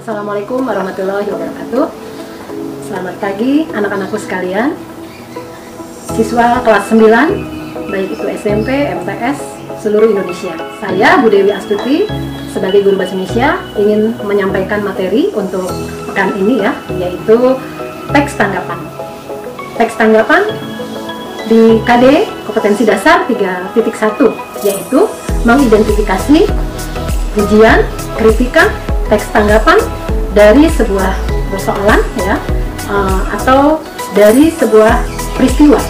Assalamualaikum warahmatullahi wabarakatuh. Selamat pagi anak-anakku sekalian, siswa kelas 9, baik itu SMP, MTS, seluruh Indonesia. Saya Bu Dewi Astuti, sebagai guru bahasa Indonesia, ingin menyampaikan materi untuk pekan ini ya, yaitu teks tanggapan. Teks tanggapan di KD kompetensi dasar 3.1, yaitu mengidentifikasi pujian, kritikan, teks tanggapan dari sebuah persoalan ya, atau dari sebuah peristiwa.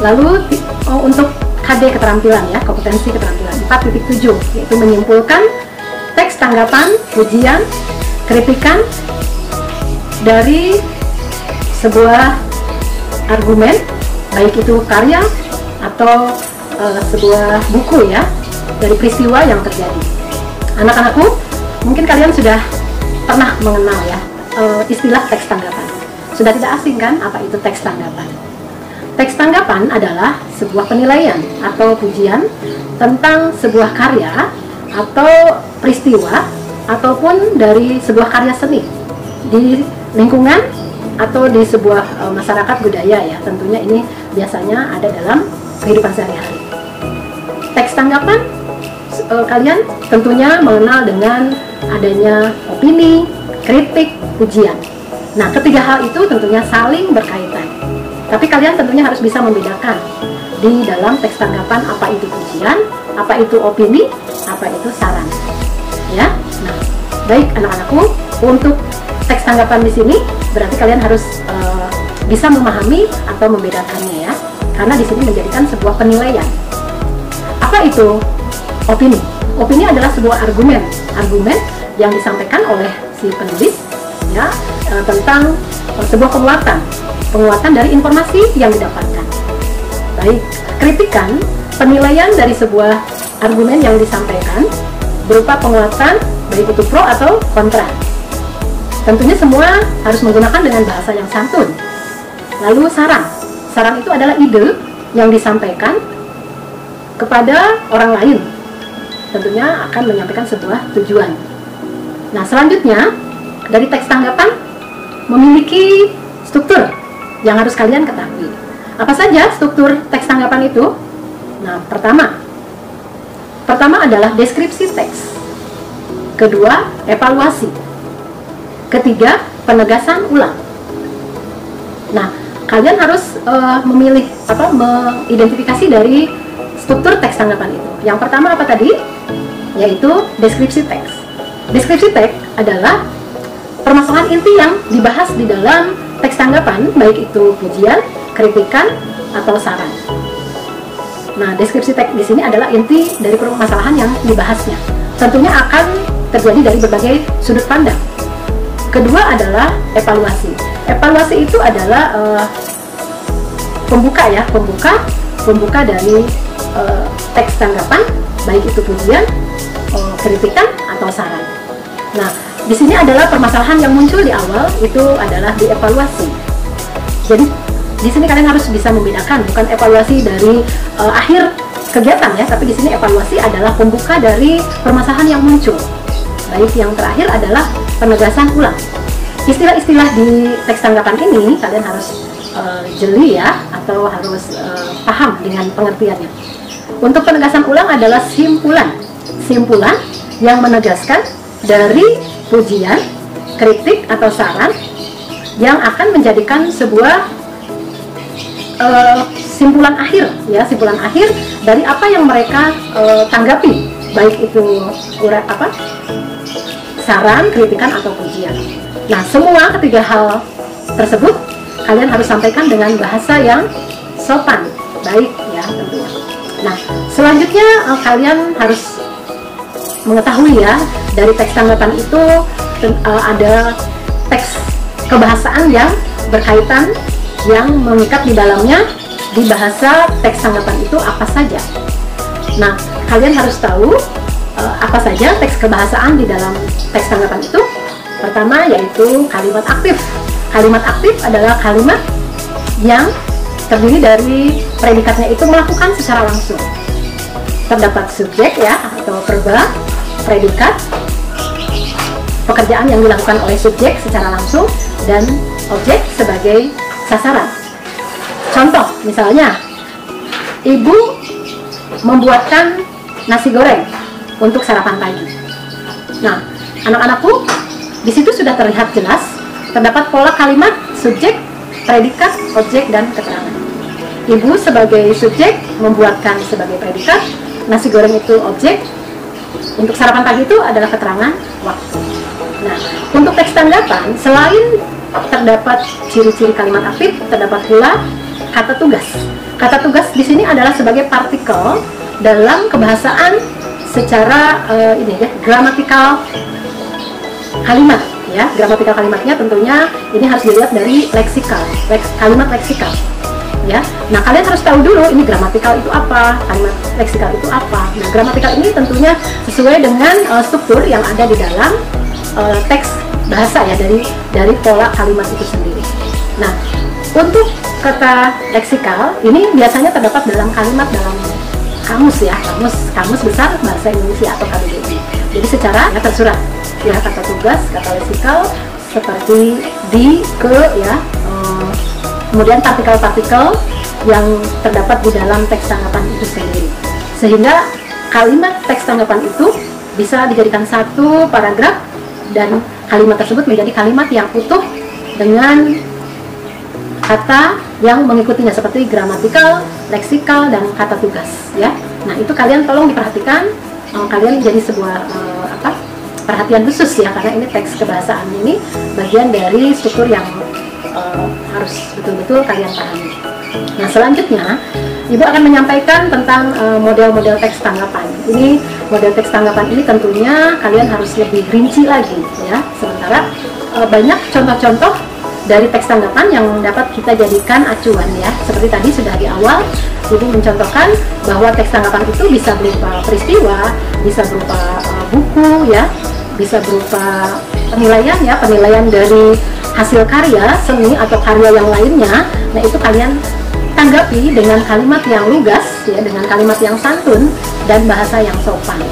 Lalu untuk KD keterampilan ya, kompetensi keterampilan 4.7, yaitu menyimpulkan teks tanggapan, pujian, kritikan dari sebuah argumen, baik itu karya atau sebuah buku ya, dari peristiwa yang terjadi. Anak-anakku, mungkin kalian sudah pernah mengenal ya istilah teks tanggapan. Sudah tidak asing kan apa itu teks tanggapan? Teks tanggapan adalah sebuah penilaian atau pujian tentang sebuah karya atau peristiwa ataupun dari sebuah karya seni di lingkungan atau di sebuah masyarakat budaya ya. Tentunya ini biasanya ada dalam kehidupan sehari-hari. Teks tanggapan kalian tentunya mengenal dengan adanya opini, kritik, pujian. Nah, ketiga hal itu tentunya saling berkaitan. Tapi kalian tentunya harus bisa membedakan di dalam teks tanggapan apa itu pujian, apa itu opini, apa itu saran. Ya. Nah, baik anak-anakku, untuk teks tanggapan di sini berarti kalian harus bisa memahami atau membedakannya ya. Karena di sini menjadikan sebuah penilaian. Apa itu opini? Opini adalah sebuah argumen yang disampaikan oleh si penulis ya, tentang sebuah penguatan dari informasi yang didapatkan. Baik, kritikan, penilaian dari sebuah argumen yang disampaikan berupa penguatan, baik itu pro atau kontra. Tentunya semua harus menggunakan dengan bahasa yang santun. Lalu saran itu adalah ide yang disampaikan kepada orang lain, tentunya akan menyampaikan sebuah tujuan. Nah, selanjutnya dari teks tanggapan memiliki struktur yang harus kalian ketahui. Apa saja struktur teks tanggapan itu? Nah, pertama adalah deskripsi teks, kedua evaluasi, ketiga penegasan ulang. Nah, kalian harus mengidentifikasi dari struktur teks tanggapan itu. Yang pertama apa tadi? Yaitu deskripsi teks. Deskripsi teks adalah permasalahan inti yang dibahas di dalam teks tanggapan, baik itu pujian, kritikan, atau saran. Nah, deskripsi teks di sini adalah inti dari permasalahan yang dibahasnya. Tentunya akan terjadi dari berbagai sudut pandang. Kedua adalah evaluasi. Evaluasi itu adalah pembuka dari teks tanggapan, baik itu pujian, kritikan, atau saran. Nah, di sini adalah permasalahan yang muncul di awal itu adalah dievaluasi. Jadi di sini kalian harus bisa membedakan, bukan evaluasi dari akhir kegiatan ya, tapi di sini evaluasi adalah pembuka dari permasalahan yang muncul. Baik, yang terakhir adalah penegasan ulang. Istilah-istilah di teks tanggapan ini kalian harus jeli ya, atau harus paham dengan pengertiannya. Untuk penegasan ulang adalah simpulan yang menegaskan dari pujian, kritik, atau saran yang akan menjadikan sebuah simpulan akhir dari apa yang mereka tanggapi, baik itu saran, kritikan, atau pujian. Nah, semua ketiga hal tersebut kalian harus sampaikan dengan bahasa yang sopan, baik ya tentunya. Nah, selanjutnya kalian harus mengetahui ya, dari teks tanggapan itu ada teks kebahasaan yang berkaitan, yang mengikat di dalamnya di bahasa teks tanggapan itu apa saja. Nah, kalian harus tahu apa saja teks kebahasaan di dalam teks tanggapan itu. Pertama yaitu kalimat aktif. Kalimat aktif adalah kalimat yang terdiri dari predikatnya itu melakukan secara langsung. Terdapat subjek ya, atau verba, predikat, pekerjaan yang dilakukan oleh subjek secara langsung dan objek sebagai sasaran. Contoh, misalnya, ibu membuatkan nasi goreng untuk sarapan pagi. Nah, anak-anakku, di situ sudah terlihat jelas terdapat pola kalimat subjek, predikat, objek, dan keterangan. Ibu sebagai subjek membuatkan sebagai predikat, nasi goreng itu objek, untuk sarapan pagi itu adalah keterangan waktu. Nah, untuk teks tanggapan, selain terdapat ciri-ciri kalimat aktif, terdapat pula kata tugas. Kata tugas di sini adalah sebagai partikel dalam kebahasaan secara gramatikal kalimat. Ya, gramatikal kalimatnya tentunya ini harus dilihat dari leksikal, kalimat leksikal. Ya, nah kalian harus tahu dulu ini gramatikal itu apa, kalimat leksikal itu apa. Nah, gramatikal ini tentunya sesuai dengan struktur yang ada di dalam teks bahasa ya, dari pola kalimat itu sendiri. Nah, untuk kata leksikal ini biasanya terdapat dalam kalimat dalam kamus ya, kamus besar bahasa Indonesia atau KBBI. Jadi secara ya, tersurat ya, kata tugas, kata leksikal seperti di, ke ya, kemudian partikel-partikel yang terdapat di dalam teks tanggapan itu sendiri. Sehingga kalimat teks tanggapan itu bisa dijadikan satu paragraf dan kalimat tersebut menjadi kalimat yang utuh dengan kata yang mengikutinya seperti gramatikal, leksikal, dan kata tugas ya. Nah, itu kalian tolong diperhatikan, kalian jadi sebuah perhatian khusus ya, karena ini teks kebahasaan ini bagian dari struktur yang harus betul-betul kalian pahami. Nah, selanjutnya Ibu akan menyampaikan tentang model-model teks tanggapan. Ini model teks tanggapan ini tentunya kalian harus lebih rinci lagi ya. Sementara banyak contoh-contoh dari teks tanggapan yang dapat kita jadikan acuan ya. Seperti tadi sudah di awal Ibu mencontohkan bahwa teks tanggapan itu bisa berupa peristiwa, bisa berupa buku ya, bisa berupa penilaian ya, penilaian dari hasil karya seni atau karya yang lainnya. Nah, itu kalian tanggapi dengan kalimat yang lugas ya, dengan kalimat yang santun dan bahasa yang sopan.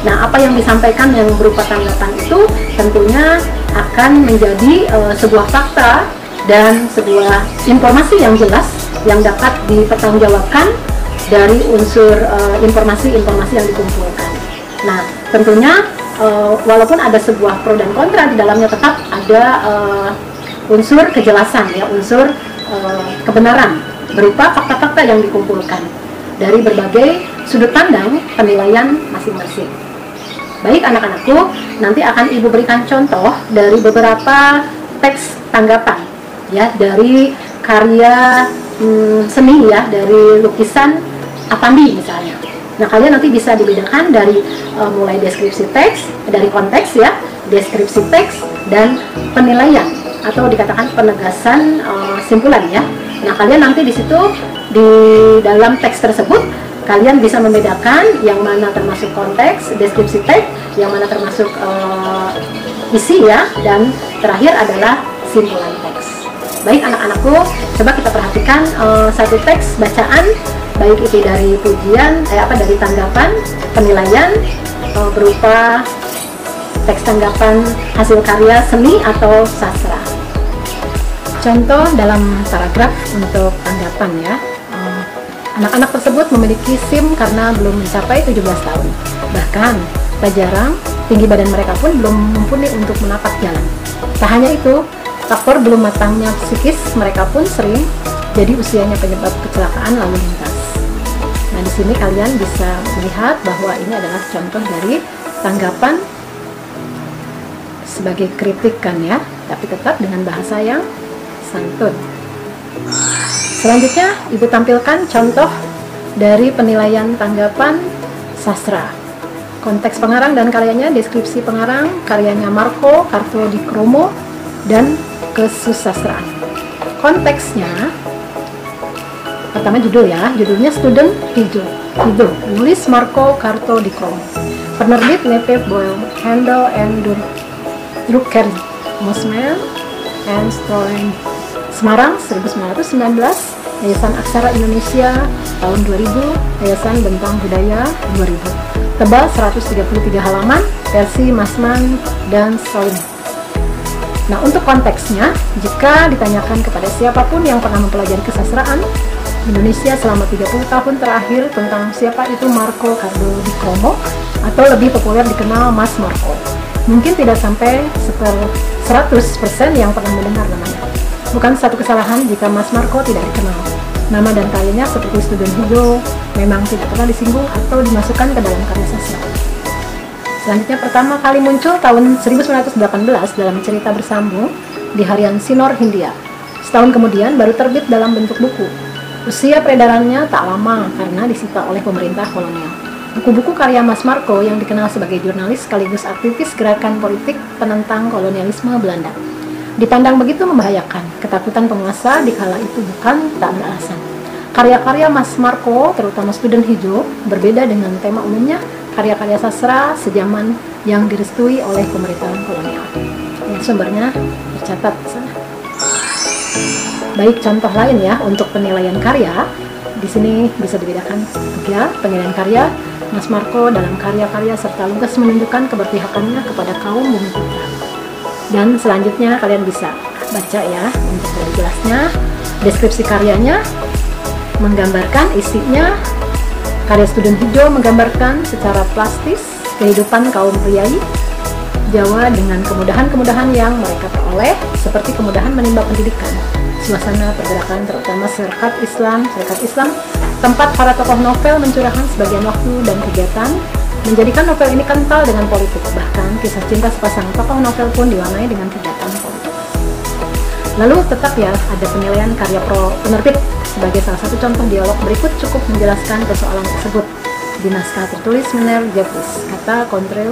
Nah, apa yang disampaikan yang berupa tanggapan itu tentunya akan menjadi sebuah fakta dan sebuah informasi yang jelas yang dapat dipertanggungjawabkan dari unsur informasi-informasi yang dikumpulkan. Nah, tentunya walaupun ada sebuah pro dan kontra, di dalamnya tetap ada unsur kejelasan ya, unsur kebenaran berupa fakta-fakta yang dikumpulkan dari berbagai sudut pandang penilaian masing-masing. Baik anak-anakku, nanti akan Ibu berikan contoh dari beberapa teks tanggapan ya, dari karya seni ya, dari lukisan Apandi misalnya. Nah, kalian nanti bisa dibedakan dari mulai deskripsi teks, dari konteks ya, deskripsi teks, dan penilaian atau dikatakan penegasan simpulan ya. Nah, kalian nanti di situ di dalam teks tersebut kalian bisa membedakan yang mana termasuk konteks, deskripsi teks, yang mana termasuk isi ya, dan terakhir adalah simpulan teks. Baik anak-anakku, coba kita perhatikan satu teks bacaan, baik itu dari pujian, dari tanggapan, penilaian berupa teks tanggapan hasil karya seni atau sastra. Contoh dalam paragraf untuk tanggapan ya. Anak-anak tersebut memiliki SIM karena belum mencapai 17 tahun. Bahkan, tak jarang tinggi badan mereka pun belum mumpuni untuk menapak jalan. Tak hanya itu, faktor belum matangnya psikis mereka pun sering jadi usianya penyebab kecelakaan lalu lintas. Nah, di sini kalian bisa melihat bahwa ini adalah contoh dari tanggapan sebagai kritikan ya, tapi tetap dengan bahasa yang santun. Selanjutnya, Ibu tampilkan contoh dari penilaian tanggapan sastra. Konteks pengarang dan karyanya, deskripsi pengarang, karyanya Marco Kartodikromo, dan kesusastraan. Konteksnya, pertama judul ya, judulnya Student Hidup, nulis Marco Kartodikromo. Penerbit Nepe Boyle, Handel and Drucker, Mosman and Strolen. Semarang 1919, Yayasan Aksara Indonesia tahun 2000, Yayasan Bentang Budaya 2000. tebal 133 halaman, versi Masman dan Solim. Nah, untuk konteksnya, jika ditanyakan kepada siapapun yang pernah mempelajari kesastraan Indonesia selama 30 tahun terakhir tentang siapa itu Marco Cardo di Cromo, atau lebih populer dikenal Mas Marco, mungkin tidak sampai 100% yang pernah mendengar namanya. Bukan satu kesalahan jika Mas Marco tidak dikenal. Nama dan karyanya seperti Student Hijo memang tidak pernah disinggung atau dimasukkan ke dalam karya sastra. Selanjutnya pertama kali muncul tahun 1918 dalam cerita bersambung di harian Sinor Hindia. Setahun kemudian baru terbit dalam bentuk buku. Usia peredarannya tak lama karena disita oleh pemerintah kolonial. Buku-buku karya Mas Marco yang dikenal sebagai jurnalis sekaligus aktivis gerakan politik penentang kolonialisme Belanda dipandang begitu membahayakan. Ketakutan penguasa dikala itu bukan tak beralasan. Karya-karya Mas Marco, terutama Student Hijo, berbeda dengan tema umumnya karya-karya sastra sejaman yang direstui oleh pemerintahan kolonial. Ya, sumbernya tercatat di sana. Baik, contoh lain ya untuk penilaian karya. Di sini bisa dibedakan tiga penilaian karya Mas Marco dalam karya-karya serta lugas menunjukkan keberpihakannya kepada kaum bumi putra. Dan selanjutnya kalian bisa baca ya untuk lebih jelasnya. Deskripsi karyanya menggambarkan isinya. Karya Student Hijo menggambarkan secara plastis kehidupan kaum priai Jawa dengan kemudahan-kemudahan yang mereka peroleh, seperti kemudahan menimba pendidikan, suasana pergerakan terutama Serikat Islam, tempat para tokoh novel mencurahkan sebagian waktu dan kegiatan, menjadikan novel ini kental dengan politik. Bahkan kisah cinta sepasang tokoh novel pun diwarnai dengan kegiatan politik. Lalu tetap ya ada penilaian karya penerbit. Sebagai salah satu contoh dialog berikut cukup menjelaskan persoalan tersebut. Di naskah tertulis Mener Jeffries, kata Contrail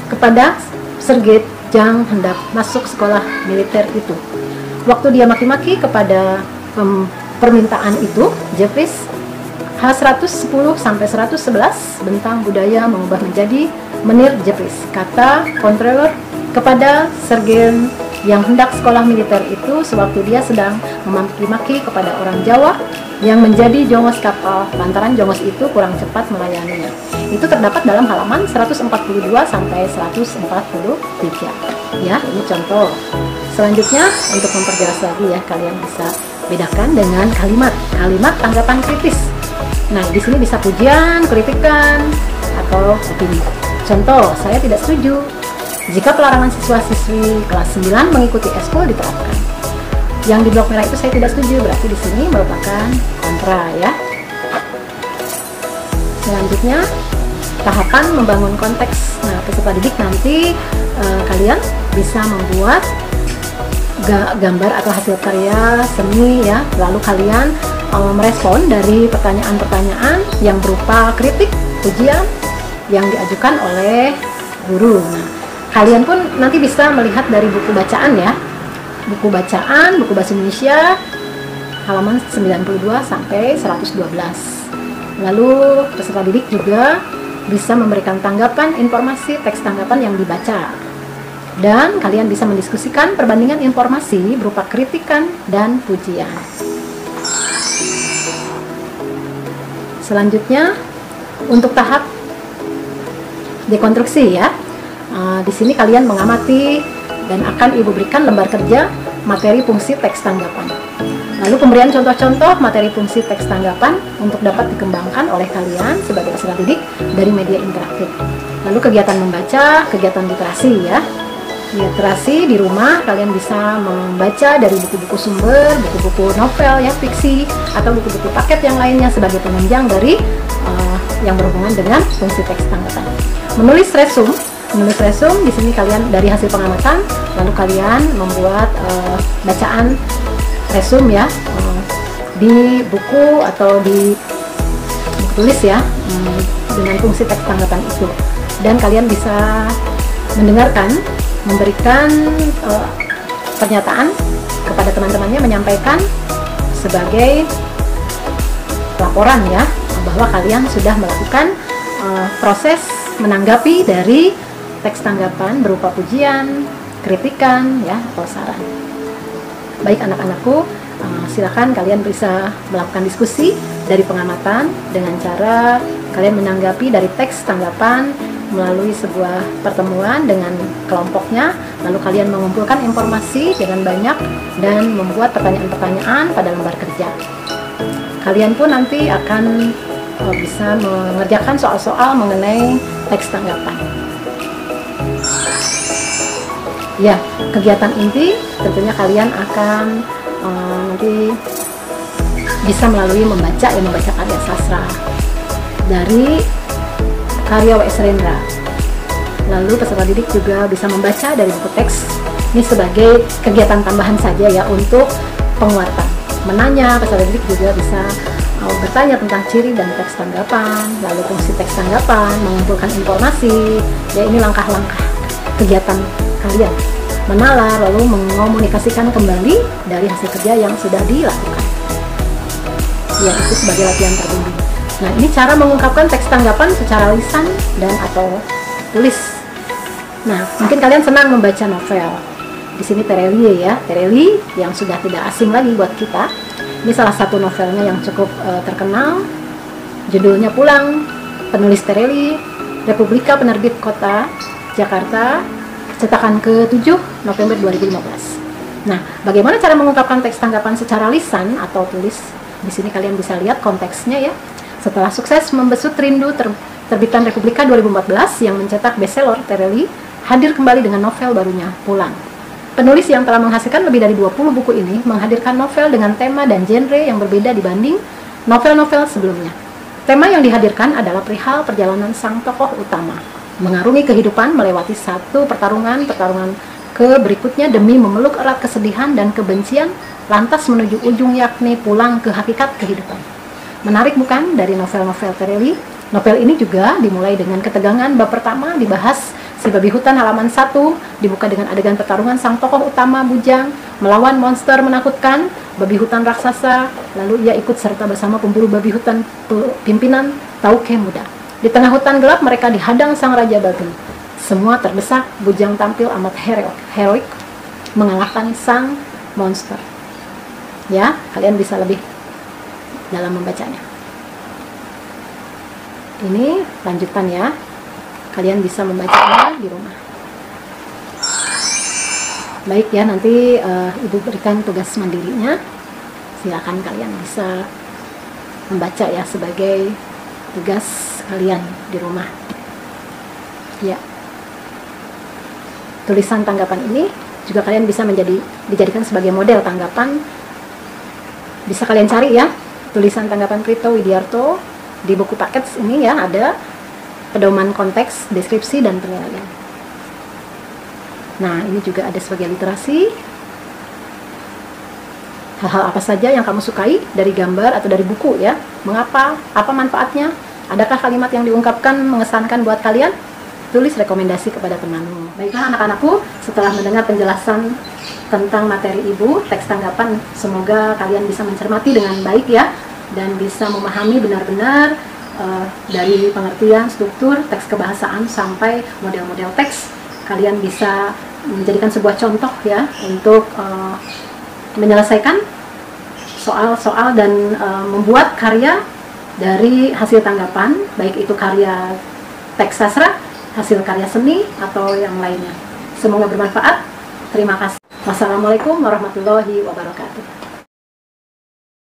kepada Sergei Jang hendak masuk sekolah militer itu. Waktu dia maki-maki kepada permintaan itu, Jeffries H110 sampai 111 bentang budaya mengubah menjadi Menir Jeffries, kata Contrail kepada Sergei yang hendak sekolah militer itu sewaktu dia sedang memaki-maki kepada orang Jawa yang menjadi jongos kapal lantaran jongos itu kurang cepat melayaninya. Itu terdapat dalam halaman 142 sampai 143. Ya, ini contoh. Selanjutnya untuk memperjelas lagi ya, kalian bisa bedakan dengan kalimat tanggapan kritis. Nah, di sini bisa pujian, kritikan, atau opini. Contoh, saya tidak setuju jika pelarangan siswa-siswi kelas 9 mengikuti eskul diterapkan. Yang di blok merah itu saya tidak setuju, berarti di sini merupakan kontra ya. Selanjutnya, tahapan membangun konteks. Nah, peserta didik nanti kalian bisa membuat gambar atau hasil karya seni ya. Lalu kalian merespon dari pertanyaan-pertanyaan yang berupa kritik, pujian yang diajukan oleh guru. Nah, kalian pun nanti bisa melihat dari buku bacaan ya. Buku bacaan, buku bahasa Indonesia halaman 92 sampai 112. Lalu peserta didik juga bisa memberikan tanggapan informasi teks tanggapan yang dibaca. Dan kalian bisa mendiskusikan perbandingan informasi berupa kritikan dan pujian. Selanjutnya untuk tahap dekonstruksi ya. Di sini kalian mengamati dan akan ibu berikan lembar kerja materi fungsi teks tanggapan. Lalu pemberian contoh-contoh materi fungsi teks tanggapan untuk dapat dikembangkan oleh kalian sebagai peserta didik dari media interaktif. Lalu kegiatan membaca, kegiatan literasi ya. Literasi di rumah kalian bisa membaca dari buku-buku sumber, buku-buku novel ya, fiksi, atau buku-buku paket yang lainnya sebagai penunjang dari yang berhubungan dengan fungsi teks tanggapan. Menulis resume di sini kalian dari hasil pengamatan, lalu kalian membuat bacaan resume ya di buku atau di buku tulis ya dengan fungsi teks tanggapan itu, dan kalian bisa mendengarkan, memberikan pernyataan kepada teman-temannya, menyampaikan sebagai laporan ya bahwa kalian sudah melakukan proses menanggapi dari teks tanggapan berupa pujian, kritikan ya atau saran. Baik anak-anakku, Silakan kalian bisa melakukan diskusi dari pengamatan dengan cara kalian menanggapi dari teks tanggapan melalui sebuah pertemuan dengan kelompoknya, lalu kalian mengumpulkan informasi dengan banyak dan membuat pertanyaan-pertanyaan pada lembar kerja. Kalian pun nanti akan bisa mengerjakan soal-soal mengenai teks tanggapan. Ya, kegiatan inti tentunya kalian akan nanti bisa melalui membaca karya sastra dari karya W.S. Rendra. Lalu peserta didik juga bisa membaca dari buku teks. Ini sebagai kegiatan tambahan saja ya untuk penguatan. Menanya, peserta didik juga bisa bertanya tentang ciri dan teks tanggapan, lalu fungsi teks tanggapan, mengumpulkan informasi. Ya, ini langkah-langkah kegiatan kalian menalar lalu mengomunikasikan kembali dari hasil kerja yang sudah dilakukan. Ya, itu sebagai latihan terbimbing. Nah, ini cara mengungkapkan teks tanggapan secara lisan dan atau tulis. Nah, mungkin kalian senang membaca novel. Di sini Terelie ya, Terelie yang sudah tidak asing lagi buat kita. Ini salah satu novelnya yang cukup terkenal. Judulnya Pulang, penulis Terelie, Republika Penerbit Kota Jakarta, cetakan ke-7 November 2015. Nah, bagaimana cara mengungkapkan teks tanggapan secara lisan atau tulis? Di sini kalian bisa lihat konteksnya ya. Setelah sukses membesut rindu terbitan Republika 2014 yang mencetak bestseller, Terelie hadir kembali dengan novel barunya, Pulang. Penulis yang telah menghasilkan lebih dari 20 buku ini menghadirkan novel dengan tema dan genre yang berbeda dibanding novel-novel sebelumnya. Tema yang dihadirkan adalah perihal perjalanan sang tokoh utama, mengarungi kehidupan melewati satu pertarungan ke berikutnya demi memeluk erat kesedihan dan kebencian, lantas menuju ujung yakni pulang ke hakikat kehidupan. Menarik bukan dari novel-novel Terelie? Novel ini juga dimulai dengan ketegangan. Bab pertama dibahas si babi hutan halaman 1, dibuka dengan adegan pertarungan sang tokoh utama Bujang melawan monster menakutkan, babi hutan raksasa, lalu ia ikut serta bersama pemburu babi hutan pimpinan Tauke Muda. Di tengah hutan gelap mereka dihadang sang raja babi. Semua terdesak, Bujang tampil amat heroik mengalahkan sang monster. Ya, kalian bisa lebih dalam membacanya. Ini lanjutan ya. Kalian bisa membacanya di rumah. Baik ya, nanti Ibu berikan tugas mandirinya. Silakan kalian bisa membaca ya sebagai tugas kalian di rumah. Ya. Tulisan tanggapan ini juga kalian bisa dijadikan sebagai model tanggapan. Bisa kalian cari ya, tulisan tanggapan Kripto Widiarto di buku paket ini ya, ada pedoman konteks, deskripsi, dan penilaian. Nah, ini juga ada sebagai literasi. Hal-hal apa saja yang kamu sukai dari gambar atau dari buku ya? Mengapa? Apa manfaatnya? Adakah kalimat yang diungkapkan mengesankan buat kalian? Tulis rekomendasi kepada temanmu. Baiklah anak-anakku, setelah mendengar penjelasan tentang materi Ibu, teks tanggapan, semoga kalian bisa mencermati dengan baik ya, dan bisa memahami benar-benar dari pengertian struktur teks kebahasaan sampai model-model teks. Kalian bisa menjadikan sebuah contoh ya untuk menyelesaikan soal-soal dan membuat karya dari hasil tanggapan, baik itu karya teks sastra, hasil karya seni, atau yang lainnya. Semoga bermanfaat. Terima kasih. Wassalamualaikum warahmatullahi wabarakatuh.